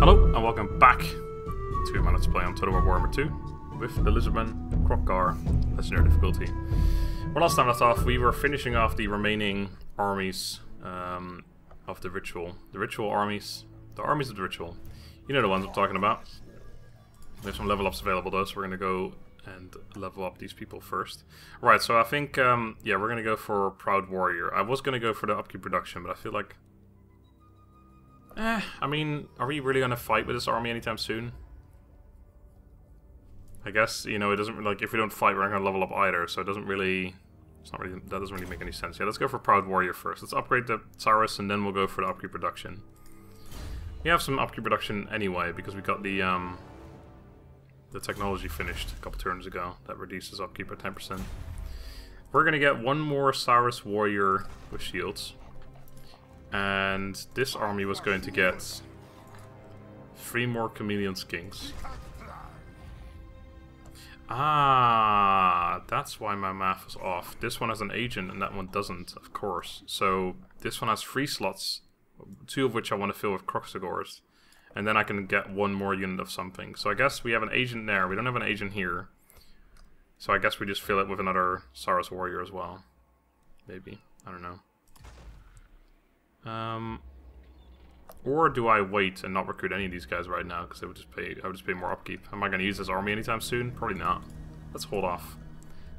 Hello and welcome back to my Let's Play on Total War Warhammer 2 with the Lizardmen, Kroq-Gar, Legendary difficulty. Well, last time left off, we were finishing off the remaining armies of the ritual. The ritual armies. The armies of the ritual. You know the ones I'm talking about. We have some level ups available though, so we're going to go and level up these people first. Right, so I think, yeah, we're going to go for Proud Warrior. I was going to go for the upkeep production, but I feel like... I mean, are we really going to fight with this army anytime soon? I guess, you know, it doesn't, like, if we don't fight, we're not going to level up either, so it doesn't really, it's not really, that doesn't really make any sense. Yeah, let's go for Proud Warrior first. Let's upgrade the Cyrus, and then we'll go for the upkeep production. We have some upkeep production anyway, because we got the technology finished a couple turns ago. That reduces upkeep by 10%. We're going to get one more Cyrus Warrior with shields. And this army was going to get 3 more Chameleon Skinks. Ah, that's why my math was off. This one has an agent and that one doesn't, of course. So this one has 3 slots, 2 of which I want to fill with Kroq-Gars. And then I can get 1 more unit of something. So I guess we have an agent there. We don't have an agent here. So I guess we just fill it with another Cyrus Warrior as well. Maybe. I don't know. Or do I wait and not recruit any of these guys right now because I would just pay more upkeep? Am I going to use this army anytime soon? Probably not. Let's hold off.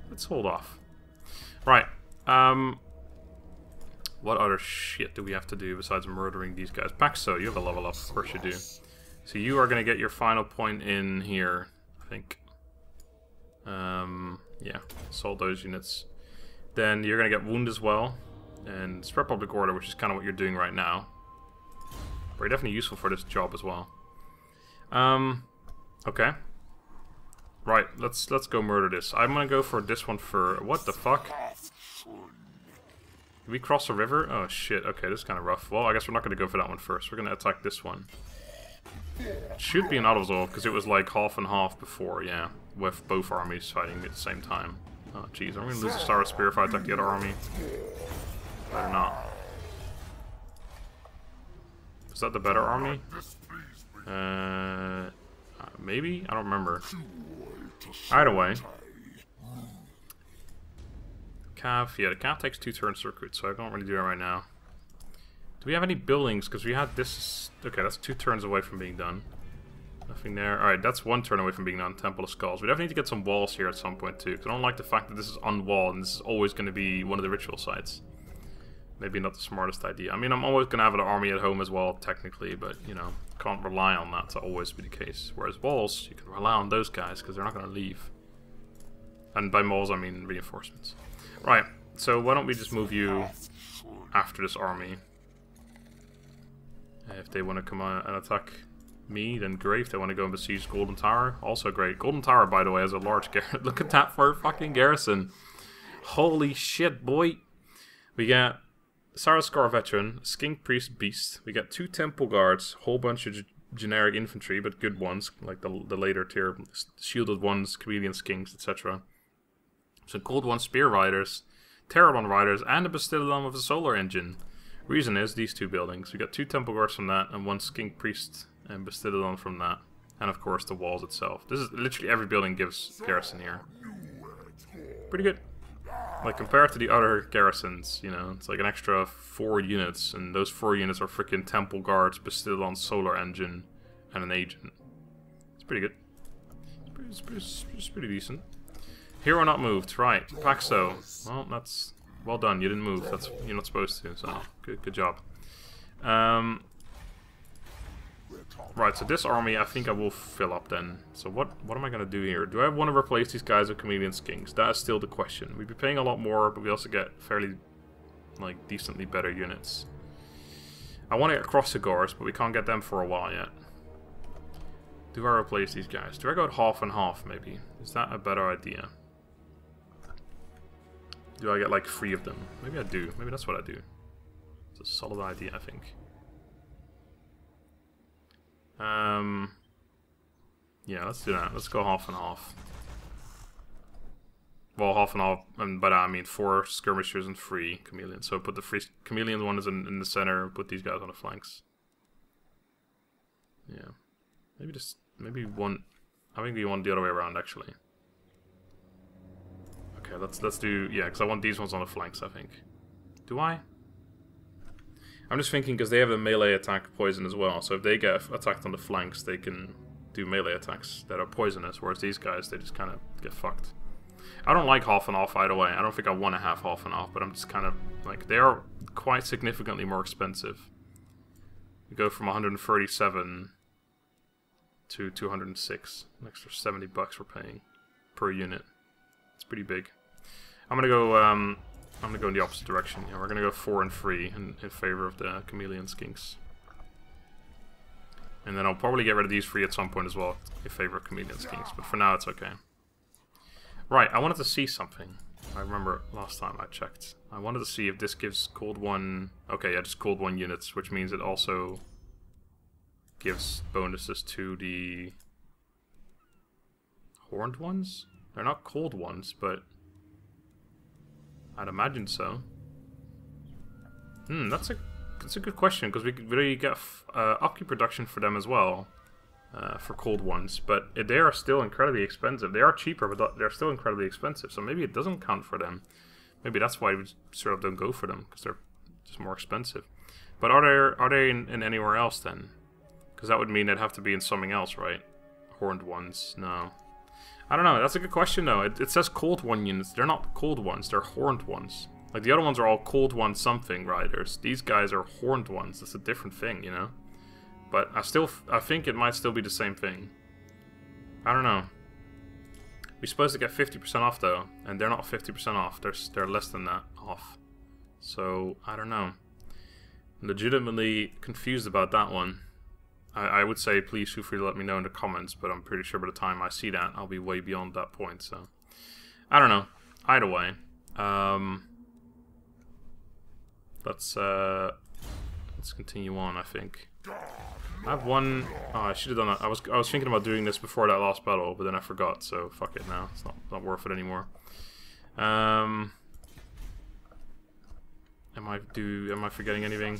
Let's hold off. Right. What other shit do we have to do besides murdering these guys? Paxo, you have a level up. Of course you do. So you are going to get your final point in here, I think. Yeah. Assault those units. Then you're going to get wound as well. And spread public order, which is kind of what you're doing right now. But you're definitely useful for this job as well. Okay. Right, let's go murder this. I'm gonna go for this one for... What the fuck? Did we cross a river? Oh shit, okay, this is kind of rough. Well, I guess we're not gonna go for that one first. We're gonna attack this one. Should be an auto-resolve, because it was like half and half before, yeah. With both armies fighting at the same time. Oh jeez, I'm gonna lose a Star Spear if I attack the other army. Better not. Is that the better army? Maybe? I don't remember. Either way. Cav, yeah, the Cav takes 2 turns to recruit, so I don't really do that right now. Do we have any buildings? Because we had this... Okay, that's 2 turns away from being done. Nothing there. Alright, that's 1 turn away from being done. Temple of Skulls. We definitely need to get some walls here at some point too, because I don't like the fact that this is unwalled and this is always going to be one of the ritual sites. Maybe not the smartest idea. I mean, I'm always going to have an army at home as well, technically, but, you know, can't rely on that to always be the case. Whereas walls, you can rely on those guys, because they're not going to leave. And by walls, I mean reinforcements. Right, so why don't we just move you after this army. If they want to come on and attack me, then great. If they want to go and besiege Golden Tower, also great. Golden Tower, by the way, has a large garrison. Look at that for a fucking garrison. Holy shit, boy. We got... Saraskar Veteran, Skink Priest Beast. We got 2 Temple Guards, whole bunch of generic infantry, but good ones, like the later tier, shielded ones, Chameleon Skinks, etc. Some Cold One Spear Riders, Terradon Riders, and a Bastillon with a solar engine. Reason is these 2 buildings. We got 2 Temple Guards from that, and 1 Skink Priest and Bastillon from that. And of course the walls itself. This is literally every building gives garrison here. Pretty good. Like, compared to the other garrisons, you know, it's like an extra 4 units, and those 4 units are freaking Temple Guards, Bastillon, Solar Engine, and an Agent. It's pretty good. It's pretty decent. Hero not moved, right. Paxo. Well, that's... Well done, you didn't move. That's... You're not supposed to, so... Good job. Right, so this army, I think I will fill up then. So what am I going to do here? Do I want to replace these guys with Chameleon Skinks? That is still the question. We'd be paying a lot more, but we also get fairly, like, decently better units. I want to get Kroq-Gars, but we can't get them for a while yet. Do I replace these guys? Do I go at half and half, maybe? Is that a better idea? Do I get, like, 3 of them? Maybe I do. Maybe that's what I do. It's a solid idea, I think. Yeah, let's do that. Let's go half and half. Well, half and half, and by that I mean 4 skirmishers and 3 chameleons. So put the 3 chameleon one is in the center, put these guys on the flanks. Yeah. Maybe one... I think we want the other way around, actually. Okay, let's do... Yeah, because I want these ones on the flanks, I think. Do I? I'm just thinking because they have a melee attack poison as well, so if they get attacked on the flanks, they can do melee attacks that are poisonous, whereas these guys, they just kind of get fucked. I don't like half and half either way. I don't think I want to have half and half, but I'm just kind of like, they are quite significantly more expensive. You go from 137 to 206, an extra $70 we're paying per unit. It's pretty big. I'm gonna go in the opposite direction. Yeah, we're gonna go 4 and 3 in favor of the chameleon skinks. And then I'll probably get rid of these 3 at some point as well in favor of chameleon skinks, but for now it's okay. Right, I wanted to see something. I remember last time I checked. I wanted to see if this gives cold 1... Okay, yeah, just cold 1 units, which means it also gives bonuses to the horned ones? They're not cold ones, but I'd imagine so. That's a good question, because we could really get upkeep production for them as well, for cold ones, but they are still incredibly expensive. They are cheaper, but they're still incredibly expensive, so maybe it doesn't count for them. Maybe that's why we sort of don't go for them, because they're just more expensive. But are they in anywhere else then? Because that would mean they'd have to be in something else, right? Horned ones, no. I don't know, that's a good question though. It says cold 1 units. They're not cold ones, they're horned ones. Like the other ones are all cold 1 something riders. These guys are horned ones. That's a different thing, you know? But I think it might still be the same thing. I don't know. We're supposed to get 50% off though, and they're not 50% off. They're less than that off. So, I don't know. I'm legitimately confused about that one. I would say please feel free to let me know in the comments, but I'm pretty sure by the time I see that, I'll be way beyond that point, so... I don't know. Either way. Let's continue on, I think. I have one... Oh, I should have done that. I was thinking about doing this before that last battle, but then I forgot, so fuck it now. It's not worth it anymore. Am I forgetting anything?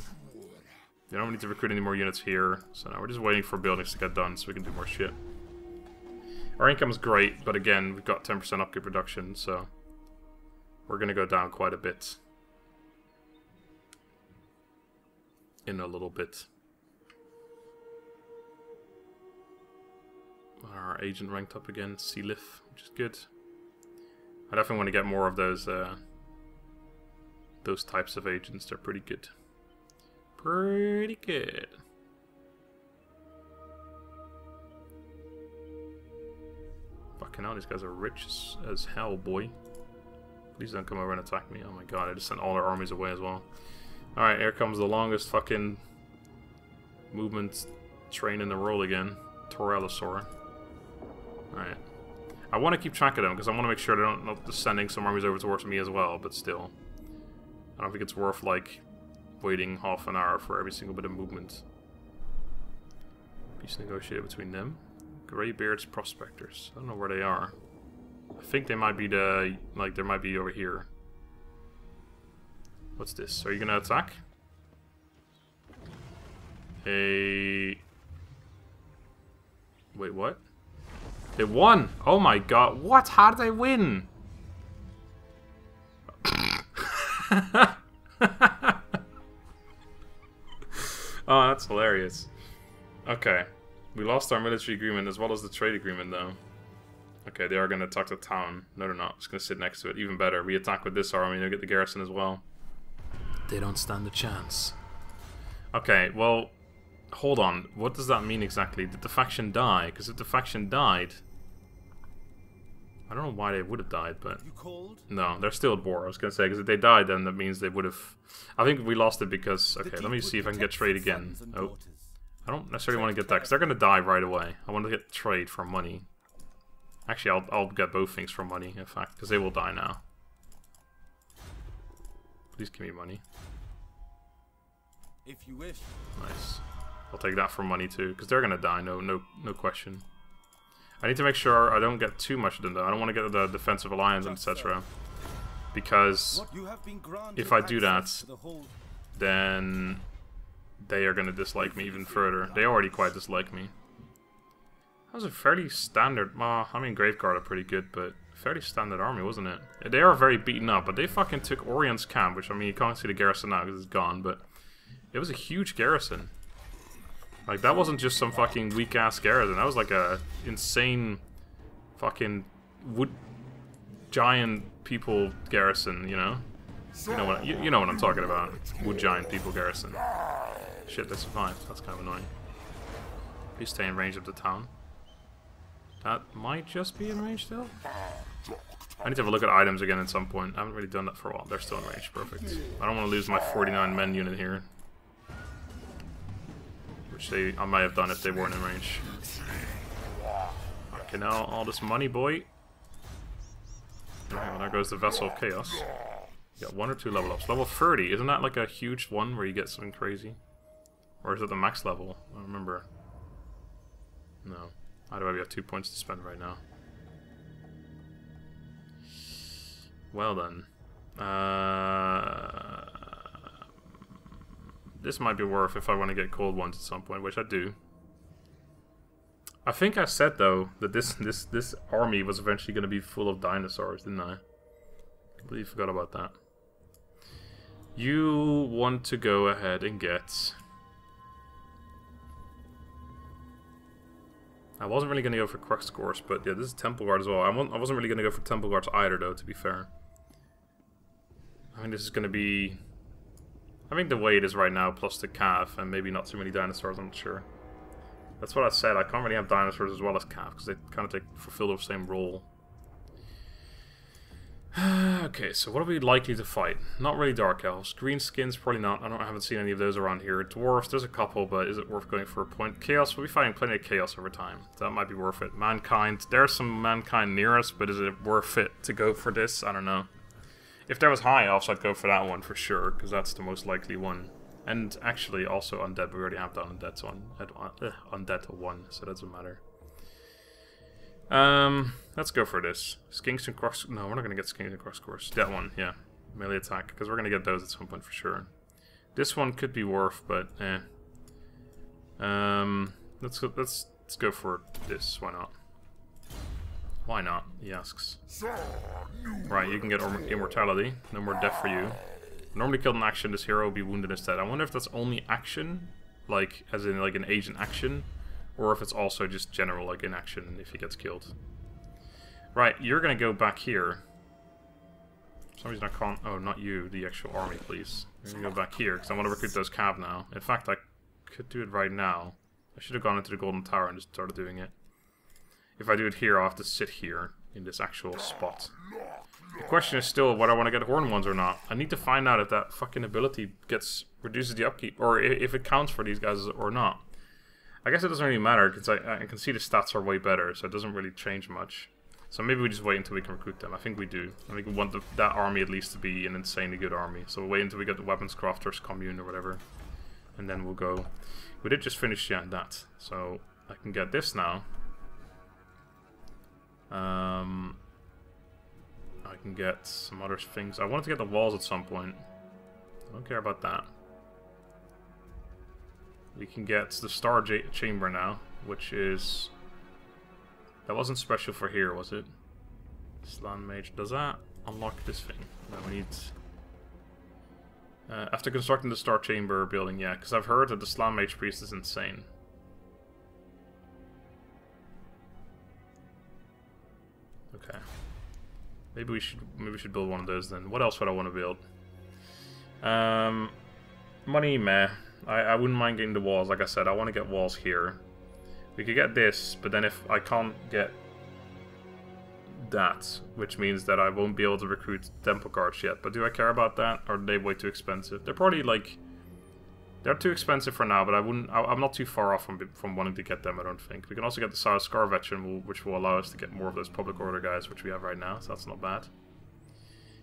You don't need to recruit any more units here, so now we're just waiting for buildings to get done so we can do more shit. Our income's great, but again, we've got 10% upkeep reduction, so we're gonna go down quite a bit in a little bit. Our agent ranked up again, Sealith, which is good. I definitely want to get more of those types of agents. They're pretty good. Pretty good. Fucking hell, these guys are rich as hell, boy. Please don't come over and attack me. Oh my god, I just sent all their armies away as well. Alright, here comes the longest fucking movement train in the world again. Torellosaur. Alright. I want to keep track of them because I want to make sure they're not just sending some armies over towards me as well, but still. I don't think it's worth, like, waiting half an hour for every single bit of movement. Peace negotiated between them. Greybeard's prospectors. I don't know where they are. I think they might be they might be over here. What's this? Are you gonna attack? Wait, what? They won! Oh my god, what? How did they win? Oh, that's hilarious. Okay. We lost our military agreement as well as the trade agreement, though. Okay, they are going to attack the town. No, they're not. Just going to sit next to it. Even better. We attack with this army. They'll get the garrison as well. They don't stand a chance. Okay, well, hold on. What does that mean exactly? Did the faction die? Because if the faction died... I don't know why they would have died, but... No, they're still at war, I was going to say. Because if they died, then that means they would have... I think we lost it because... Okay, let me see if I can get trade again. Oh. I don't necessarily want to get that, because they're going to die right away. I want to get trade for money. Actually, I'll get both things for money, in fact, because they will die now. Please give me money. If you wish. Nice. I'll take that for money too, because they're going to die, no question. I need to make sure I don't get too much of them, though. I don't want to get the defensive alliance, etc. Because if I do that, then they are going to dislike me even further. They already quite dislike me. That was a fairly standard... I mean, Graveguard are pretty good, but fairly standard army, wasn't it? They are very beaten up, but they fucking took Orion's camp, which, I mean, you can't see the garrison now because it's gone, but it was a huge garrison. Like, that wasn't just some fucking weak-ass garrison. That was like a insane fucking wood giant people garrison, you know? You know what I'm talking about. Wood giant people garrison. Shit, they survived. That's kind of annoying. Please stay in range of the town. That might just be in range still. I need to have a look at items again at some point. I haven't really done that for a while. They're still in range. Perfect. I don't want to lose my 49 men unit here. Which I might have done if they weren't in range. Okay, now all this money, boy. Okay, well, there goes the Vessel of Chaos. You got 1 or 2 level ups. Level 30, isn't that like a huge one where you get something crazy? Or is it the max level? I don't remember. No. How do I have 2 points to spend right now? Well then. This might be worth if I want to get cold ones at some point, which I do. I think I said though that this army was eventually going to be full of dinosaurs, didn't I? I completely forgot about that. You want to go ahead and get... I wasn't really going to go for Kroq-Gar, but yeah, this is Temple Guard as well. I wasn't really going to go for Temple Guards either, though, to be fair. I think this is going to be... I think the way it is right now, plus the calf, and maybe not too many dinosaurs, I'm not sure. That's what I said, I can't really have dinosaurs as well as calf, because they kind of fulfill the same role. Okay, so what are we likely to fight? Not really Dark Elves. Greenskins, probably not. I haven't seen any of those around here. Dwarves, there's a couple, but is it worth going for a point? Chaos, we'll be fighting plenty of Chaos over time. So that might be worth it. Mankind, there's some Mankind near us, but is it worth it to go for this? I don't know. If there was High Elves, I'd go for that one for sure, because that's the most likely one. And actually, also Undead. We already have done Undead, so Undead to 1, so that doesn't matter. Let's go for this. Skinks and Kroq... No, we're not going to get Skinks and Kroq-Gar. That one, yeah. Melee attack, because we're going to get those at some point for sure. This one could be worth, but eh. Let's go for this. Why not? Why not? He asks. Right, you can get immortality. No more death for you. Normally killed in action, this hero will be wounded instead. I wonder if that's only action, like as in like an agent action, or if it's also just general like inaction if he gets killed. Right, you're gonna go back here. For some reason I can't. Oh, not you, the actual army, please. You're gonna go back here because I want to recruit those cav now. In fact, I could do it right now. I should have gone into the Golden Tower and just started doing it. If I do it here, I'll have to sit here in this actual spot. The question is still whether I want to get horn ones or not. I need to find out if that fucking ability reduces the upkeep, or if it counts for these guys or not. I guess it doesn't really matter, because I can see the stats are way better, so it doesn't really change much. So maybe we just wait until we can recruit them. I think we do. I think we want that army at least to be an insanely good army. So we'll wait until we get the Weapons Crafters Commune or whatever. And then we'll go. We did just finish that. So I can get this now. I can get some other things. I wanted to get the walls at some point. I don't care about that. We can get the Star Chamber now, which is... That wasn't special for here, was it? Slan Mage. Does that unlock this thing? No, we need... after constructing the Star Chamber building, yeah, because I've heard that the Slan Mage Priest is insane. Okay. Maybe we should build one of those then. What else would I want to build? Money, meh. I wouldn't mind getting the walls. Like I said, I want to get walls here. We could get this, but then if I can't get that, which means that I won't be able to recruit Temple Guards yet. But do I care about that, or are they way too expensive? They're probably like... They're too expensive for now, but I'm not too far off from wanting to get them, I don't think. We can also get the Sour Scar Veteran, which will allow us to get more of those Public Order guys, which we have right now, so that's not bad.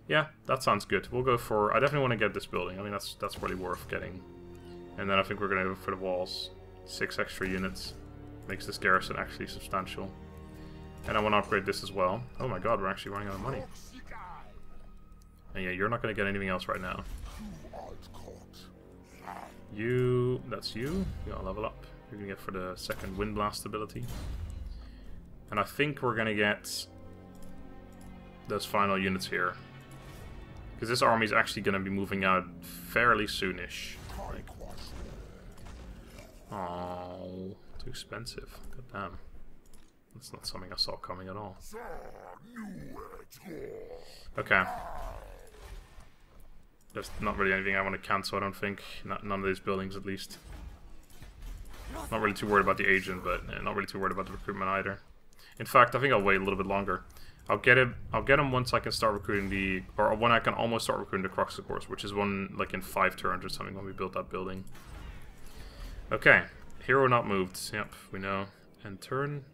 Yeah, that sounds good. We'll go for... I definitely want to get this building. I mean, that's probably worth getting. And then I think we're going to go for the walls. 6 extra units. Makes this garrison actually substantial. And I want to upgrade this as well. Oh my god, we're actually running out of money. And yeah, you're not going to get anything else right now. You, that's you. You gotta level up. You're gonna get for the second wind blast ability. And I think we're gonna get those final units here. Because this army is actually gonna be moving out fairly soonish. Like, oh, too expensive. God damn. That's not something I saw coming at all. Okay. There's not really anything I want to cancel, I don't think. None of these buildings, at least. Not really too worried about the agent, but not really too worried about the recruitment either. In fact, I think I'll wait a little bit longer. I'll get him once I can start recruiting the... Or when I can almost start recruiting the Kroq-Gar, which is one, like, in 5 turns or something when we build that building. Okay. Hero not moved. Yep, we know. End turn.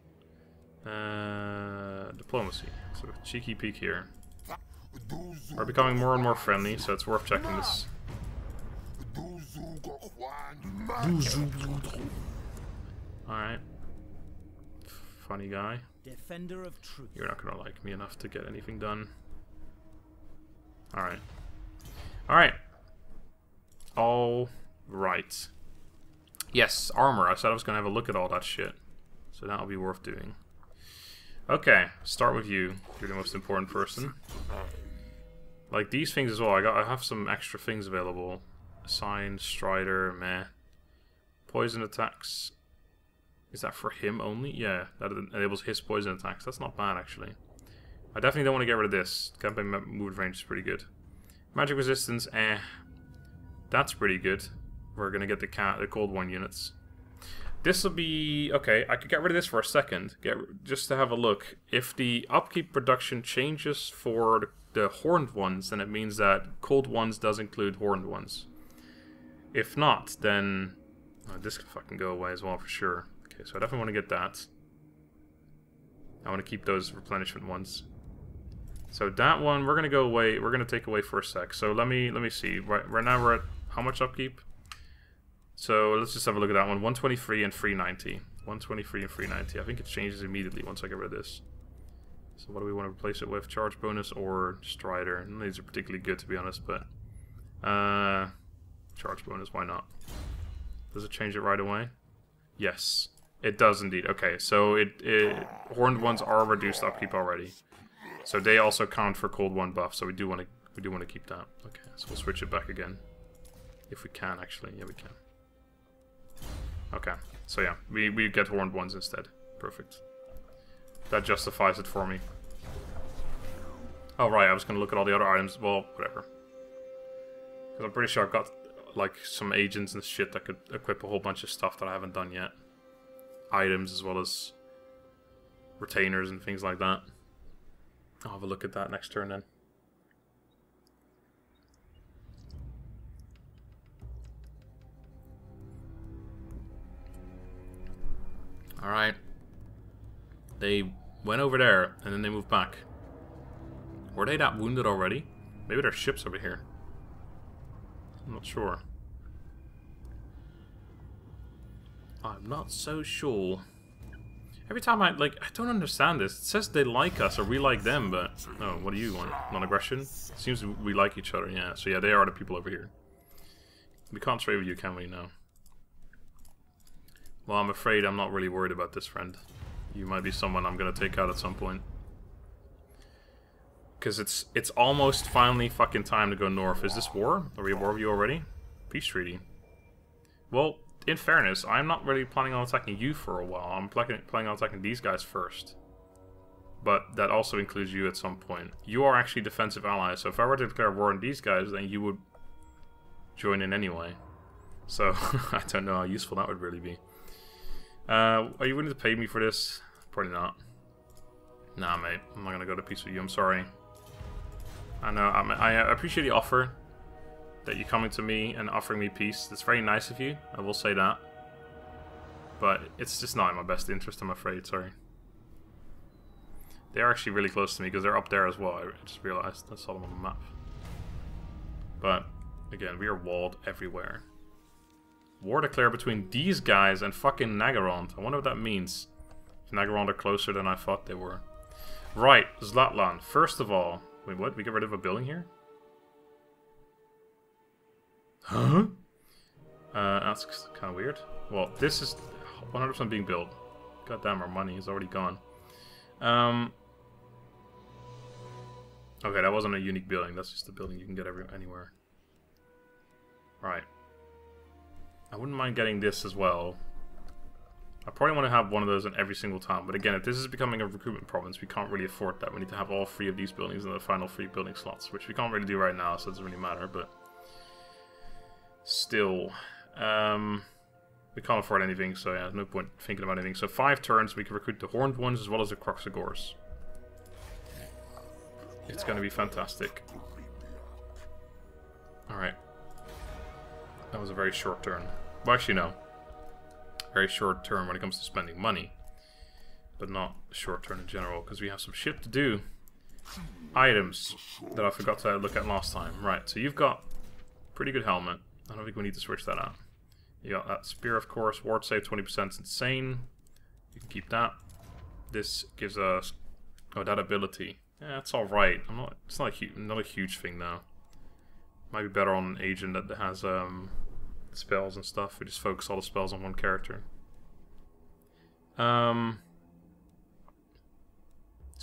Diplomacy. Sort of cheeky peek here. Are becoming more and more friendly, so it's worth checking this. Alright. Funny guy. Defender of truth. You're not gonna like me enough to get anything done. Alright. Alright. Alright. Yes, armor. I said I was gonna have a look at all that shit. So that'll be worth doing. Okay, start with you. You're the most important person. Like these things as well. I have some extra things available. Assign, Strider, meh. Poison attacks. Is that for him only? Yeah, that enables his poison attacks. That's not bad actually. I definitely don't want to get rid of this. Campaign movement range is pretty good. Magic resistance, that's pretty good. We're gonna get the cold one units. This will be... Okay, I could get rid of this for a second. Just to have a look. If the upkeep production changes for the horned ones, then it means that cold ones does include horned ones. If not, then... Oh, this can fucking go away as well for sure. Okay, so I definitely want to get that. I want to keep those replenishment ones. So that one, we're going to go away. We're going to take away for a sec. So let me see. Right now we're at... How much upkeep? So let's just have a look at that one. 123 and 390. 123 and 390. I think it changes immediately once I get rid of this. So what do we want to replace it with? Charge bonus or Strider? None of these are particularly good to be honest, but... charge bonus, why not? Does it change it right away? Yes. It does indeed. Okay, so horned ones are reduced upkeep already. So they also count for cold one buff, so we do want to keep that. Okay, so we'll switch it back again. If we can actually. Yeah, we can. Okay, so yeah, we get horned ones instead. Perfect. That justifies it for me. Oh right, I was gonna look at all the other items. Well, whatever. Because I'm pretty sure I've got like some agents and shit that could equip a whole bunch of stuff that I haven't done yet. Items as well as retainers and things like that. I'll have a look at that next turn then. Alright. They went over there, and then they moved back. Were they that wounded already? Maybe their ship's over here. I'm not sure. I'm not so sure. Every time I don't understand this. It says they like us, or we like them, but... Oh, what do you want? Non-aggression? Seems we like each other, yeah. So yeah, they are the people over here. We can't trade with you, can we? No. Well, I'm afraid I'm not really worried about this, friend. You might be someone I'm gonna take out at some point. Because it's almost finally fucking time to go north. Is this war? Are we at war with you already? Peace treaty. Well, in fairness, I'm not really planning on attacking you for a while. I'm planning on attacking these guys first. But that also includes you at some point. You are actually defensive allies, so if I were to declare war on these guys, then you would join in anyway. So, I don't know how useful that would really be. Are you willing to pay me for this? Probably not. Nah, mate. I'm not gonna go to peace with you. I'm sorry. I know. I appreciate the offer that you're coming to me and offering me peace. That's very nice of you. I will say that. But it's just not in my best interest, I'm afraid. Sorry. They're actually really close to me because they're up there as well. I just realized. That's all on the map. But, again, we are walled everywhere. War declared between these guys and fucking Nagarond. I wonder what that means. If Nagarond are closer than I thought they were. Right, Zlatlan. First of all... Wait, what? We get rid of a building here? Huh? That's kind of weird. Well, this is 100% being built. God damn, our money is already gone. Okay, that wasn't a unique building. That's just a building you can get anywhere. Right. I wouldn't mind getting this as well. I probably want to have one of those in every single town. But again, if this is becoming a recruitment province, we can't really afford that. We need to have all 3 of these buildings in the final 3 building slots, which we can't really do right now, so it doesn't really matter. But still, we can't afford anything, so yeah, there's no point thinking about anything. So 5 turns, we can recruit the horned ones as well as the Kroq-Gars. It's going to be fantastic. Alright. That was a very short turn. Well, actually, no. Very short turn when it comes to spending money. But not a short turn in general, because we have some shit to do. Items that I forgot to look at last time. Right, so you've got pretty good helmet. I don't think we need to switch that out. You got that spear, of course. Ward save 20% is insane. You can keep that. This gives us... Oh, that ability. Yeah, it's alright. It's not a huge thing though. Might be better on an agent that has spells and stuff. We just focus all the spells on one character. So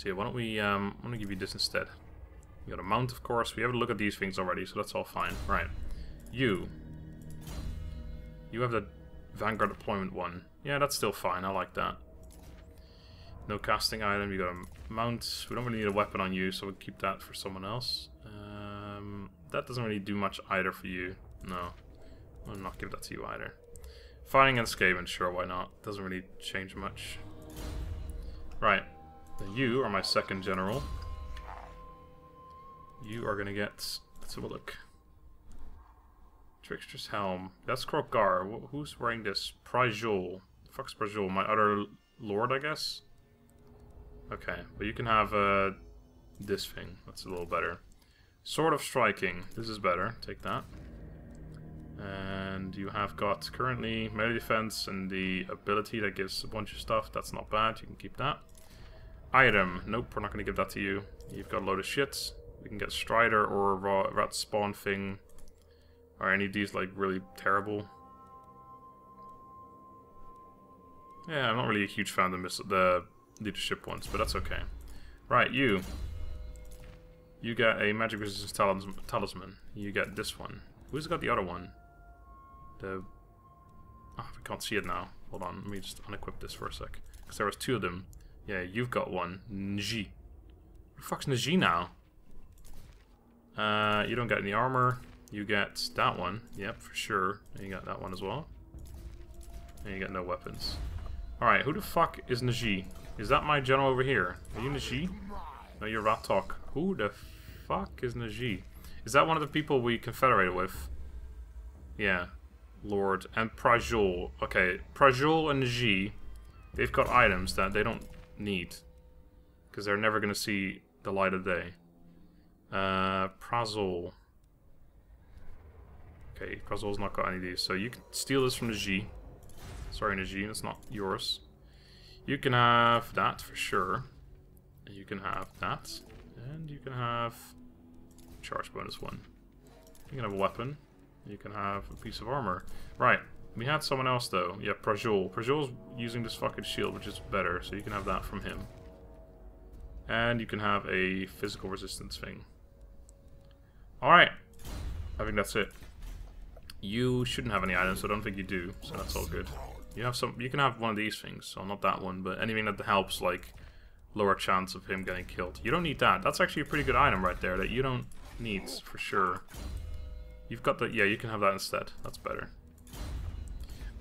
yeah, why don't we I'm gonna give you this instead. You got a mount, of course. We have a look at these things already, so that's all fine. Right. You have the Vanguard deployment one. Yeah, that's still fine. I like that. No casting item. You got a mount. We don't really need a weapon on you, so we'll keep that for someone else. That doesn't really do much either for you. No. I'll not give that to you either. Fighting and Skaven, sure, why not? Doesn't really change much. Right. Then you are my second general. You are gonna get... Let's have a look. Trickster's Helm. That's Kroq-Gar. Who's wearing this? Prajol. The fuck's Prajol? My other lord, I guess? Okay, but you can have this thing. That's a little better. Sword of Striking. This is better. Take that. And you have got currently melee defense and the ability that gives a bunch of stuff. That's not bad. You can keep that. Item. Nope, we're not going to give that to you. You've got a load of shit. We can get Strider or Rat Spawn thing. Are any of these like really terrible? Yeah, I'm not really a huge fan of the leadership ones, but that's okay. Right, you get a magic resistance talisman. You get this one. Who's got the other one? Oh, we can't see it now. Hold on, let me just unequip this for a sec. Because there was 2 of them. Yeah, you've got one. Nji. Who the fuck's Nji now? You don't get any armor. You get that one. Yep, for sure. And you got that one as well. And you get no weapons. Alright, who the fuck is Nji? Is that my general over here? Are you Nji? No, you're Ratok. Who the fuck is Nji? Is that one of the people we confederated with? Yeah. Lord. And Prajol. Okay, Prajol and Nji, they've got items that they don't need. Because they're never going to see the light of day. Prajol. Okay, Prajol's not got any of these. So you can steal this from Nji. Sorry, Nji, it's not yours. You can have that for sure. And you can have that. And you can have charge bonus 1. You can have a weapon. You can have a piece of armor. Right. We had someone else though. Yeah, Prajol. Prajol's using this fucking shield, which is better, so you can have that from him. And you can have a physical resistance thing. Alright. I think that's it. You shouldn't have any items, so I don't think you do, so that's all good. You have some. You can have one of these things, so not that one, but anything that helps, like lower chance of him getting killed. You don't need that. That's actually a pretty good item right there that you don't need for sure. You've got the. Yeah, you can have that instead. That's better.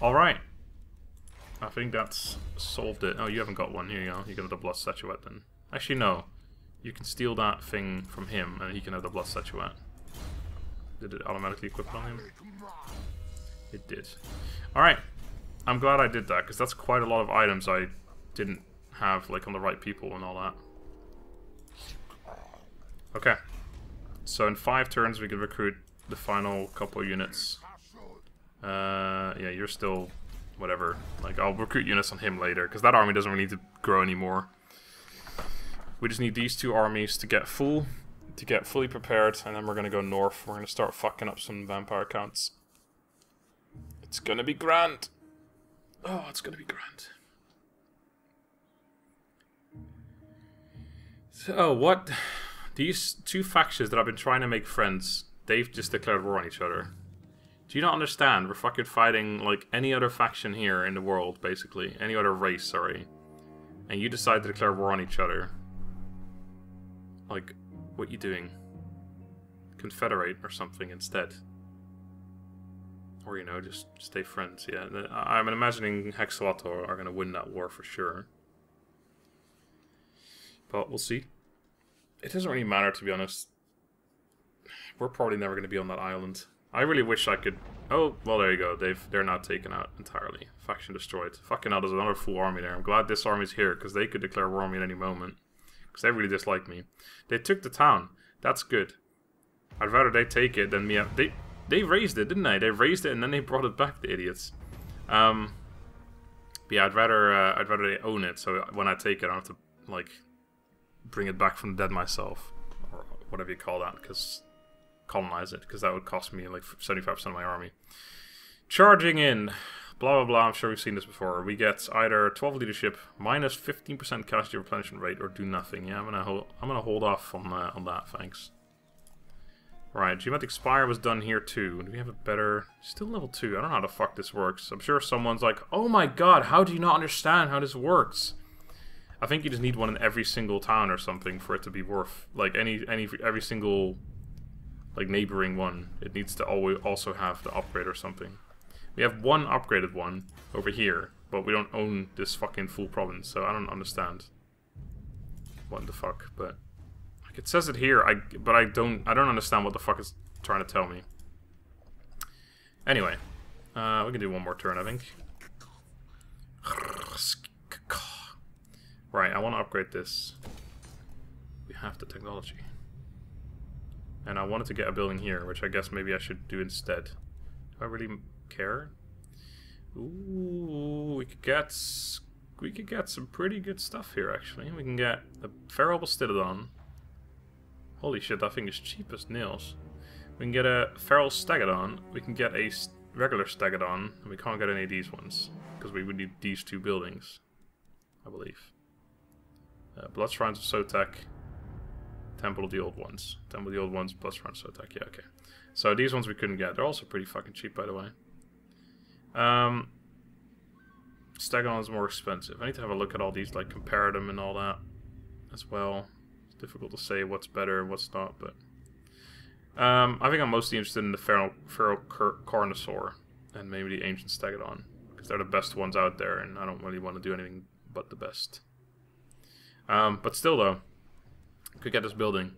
All right. I think that's solved it. Oh, you haven't got one. Here you go. You can have the blood statuette then. Actually, no. You can steal that thing from him, and he can have the blood statuette. Did it automatically equip on him? It did. Alright. I'm glad I did that, because that's quite a lot of items I didn't have, like, on the right people and all that. Okay. So in 5 turns we can recruit the final couple units. Yeah, you're still... whatever. Like, I'll recruit units on him later, because that army doesn't really need to grow anymore. We just need these 2 armies to get fully prepared, and then we're gonna go north. We're gonna start fucking up some vampire counts. It's gonna be grand. Oh, it's gonna be grand. So, what? These two factions that I've been trying to make friends, they've just declared war on each other. Do you not understand? We're fucking fighting like any other faction here in the world, basically. Any other race, sorry. And you decide to declare war on each other. Like, what you doing? Confederate or something instead. Or, you know, just stay friends, yeah. I'm imagining Hexawato are going to win that war for sure. But we'll see. It doesn't really matter, to be honest. We're probably never going to be on that island. I really wish I could... Oh, well, there you go. They're now taken out entirely. Faction destroyed. Fucking hell, there's another full army there. I'm glad this army's here, because they could declare war on me at any moment. Because they really dislike me. They took the town. That's good. I'd rather they take it than me... They raised it, didn't they? They raised it and then they brought it back, the idiots. But yeah, I'd rather they own it, so when I take it, I don't have to, like, bring it back from the dead myself. Or whatever you call that, because... colonize it, because that would cost me, like, 75% of my army. Charging in. Blah, blah, blah. I'm sure we've seen this before. We get either 12 leadership, minus 15% casualty replenishment rate, or do nothing. Yeah, I'm gonna hold off on that, thanks. Right, Geometric Spire was done here too. Do we have a better... Still level 2. I don't know how the fuck this works. I'm sure someone's like, oh my god, how do you not understand how this works? I think you just need one in every single town or something for it to be worth... Like, every single... like, neighboring one. It needs to always also have the upgrade or something. We have one upgraded one over here, but we don't own this fucking full province, so I don't understand. What the fuck, but... Like, it says it here, but I don't understand what the fuck it's trying to tell me. Anyway, we can do one more turn, I think. Right, I want to upgrade this. We have the technology. And I wanted to get a building here, which I guess maybe I should do instead. Do I really care? Ooh, we could get some pretty good stuff here, actually. We can get a Feral Bastidodon. Holy shit, that thing is cheap as nails. We can get a Feral Stegodon. We can get a regular Stegodon. And we can't get any of these ones, because we would need these two buildings, I believe. Blood Shrines of Sotek. Temple of the Old Ones. Temple of the Old Ones, plus Shrines of Sotek. Yeah, okay. So these ones we couldn't get. They're also pretty fucking cheap, by the way. Stegodon is more expensive. I need to have a look at all these, like, compare them and all that as well. It's difficult to say what's better and what's not, but... I think I'm mostly interested in the Feral Carnosaur and maybe the Ancient Stegodon, because they're the best ones out there, and I don't really want to do anything but the best. But still, though, could get this building.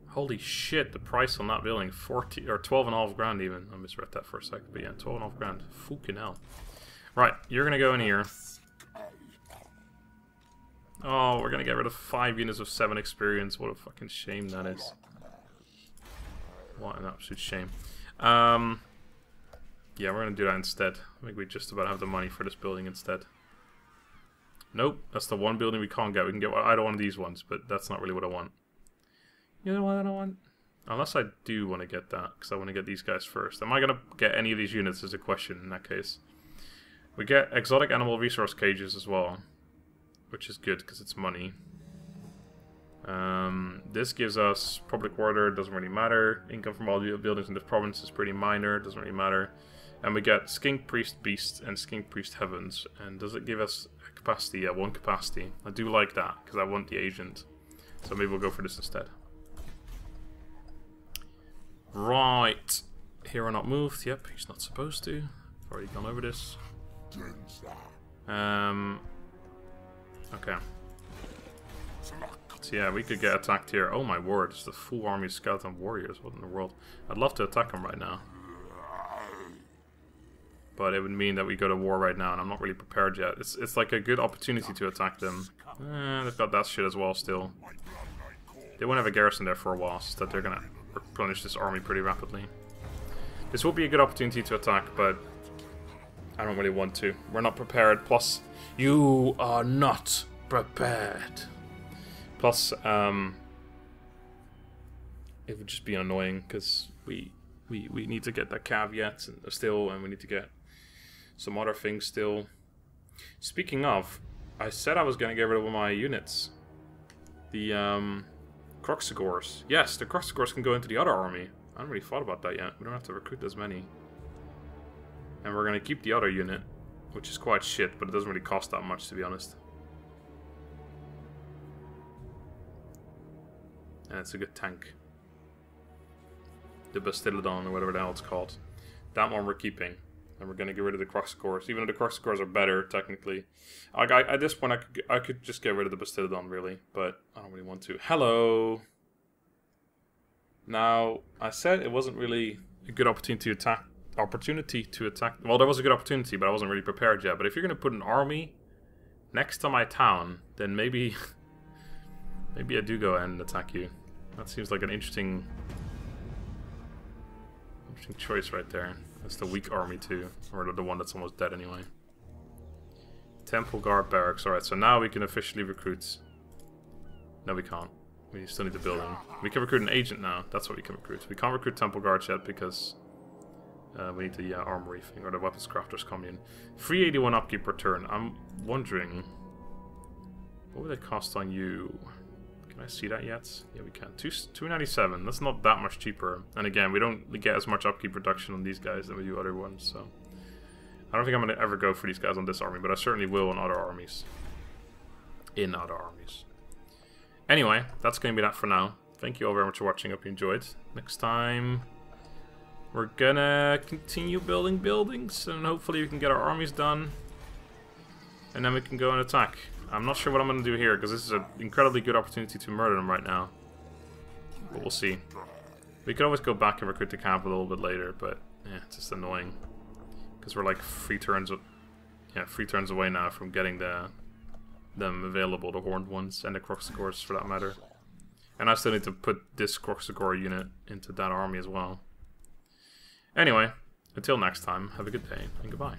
Holy shit, the price on that building, 12.5 grand even. I misread that for a second, but yeah, 12.5 grand. Fucking hell. Right, you're gonna go in here. Oh, we're gonna get rid of 5 units of 7 experience. What a fucking shame that is. What an absolute shame. Yeah, we're gonna do that instead. I think we just about have the money for this building instead. Nope, that's the one building we can't get. We can get either one of these ones, but that's not really what I want. You know what I don't want? Unless I do want to get that, because I want to get these guys first. Am I going to get any of these units is a question in that case. We get exotic animal resource cages as well, which is good because it's money. This gives us public order, doesn't really matter. Income from all the buildings in the province is pretty minor, doesn't really matter. And we get Skink Priest Beast and Skink Priest Heavens. And does it give us capacity? Yeah, 1 capacity. I do like that because I want the agent. So maybe we'll go for this instead. Right. Hero not moved. Yep, he's not supposed to. I've already gone over this. Okay. So yeah, we could get attacked here. Oh my word, it's the full army of skeleton warriors. What in the world? I'd love to attack them right now. But it would mean that we go to war right now, and I'm not really prepared yet. It's like a good opportunity to attack them. They've got that shit as well still. They won't have a garrison there for a while, so that they're gonna replenish this army pretty rapidly. This will be a good opportunity to attack, but I don't really want to. We're not prepared. Plus, you are not prepared. Plus, it would just be annoying because we We need to get that caveat still, and we need to get some other things still. Speaking of, I said I was going to get rid of all my units. The Kroq-Gars. Yes, the Kroq-Gars can go into the other army. I haven't really thought about that yet. We don't have to recruit as many. And we're going to keep the other unit, which is quite shit, but it doesn't really cost that much, to be honest. And it's a good tank. The Bastillodon, or whatever the hell it's called. That one we're keeping. And we're going to get rid of the Kroq-Gars. Even though the Kroq-Gars are better, technically. At this point, I could just get rid of the Bastillodon, really. But I don't really want to. Hello! Now, I said it wasn't really a good opportunity to attack. Well, there was a good opportunity, but I wasn't really prepared yet. But if you're going to put an army next to my town, then maybe I do go ahead and attack you. That seems like an interesting choice right there. That's the weak army too, or the one that's almost dead anyway. Temple Guard Barracks. Alright, so now we can officially recruit. No, we can't. We still need the building. We can recruit an agent now. That's what we can recruit. We can't recruit Temple Guards yet because we need the armory thing, or the weapons crafters commune. 381 upkeep per turn. I'm wondering, what would it cost on you? Can I see that yet? Yeah, we can. 297. That's not that much cheaper. And again, we don't get as much upkeep reduction on these guys than we do other ones. So I don't think I'm going to ever go for these guys on this army, but I certainly will on other armies. Anyway, that's going to be that for now. Thank you all very much for watching. Hope you enjoyed. Next time, we're gonna continue building buildings, and hopefully we can get our armies done. And then we can go and attack. I'm not sure what I'm going to do here, because this is an incredibly good opportunity to murder them right now. But we'll see. We could always go back and recruit the camp a little bit later, but yeah, it's just annoying. Because we're like 3 turns away now from getting them available, the horned ones, and the Kroq-Gars for that matter. And I still need to put this Kroq-Gar unit into that army as well. Anyway, until next time, have a good day, and goodbye.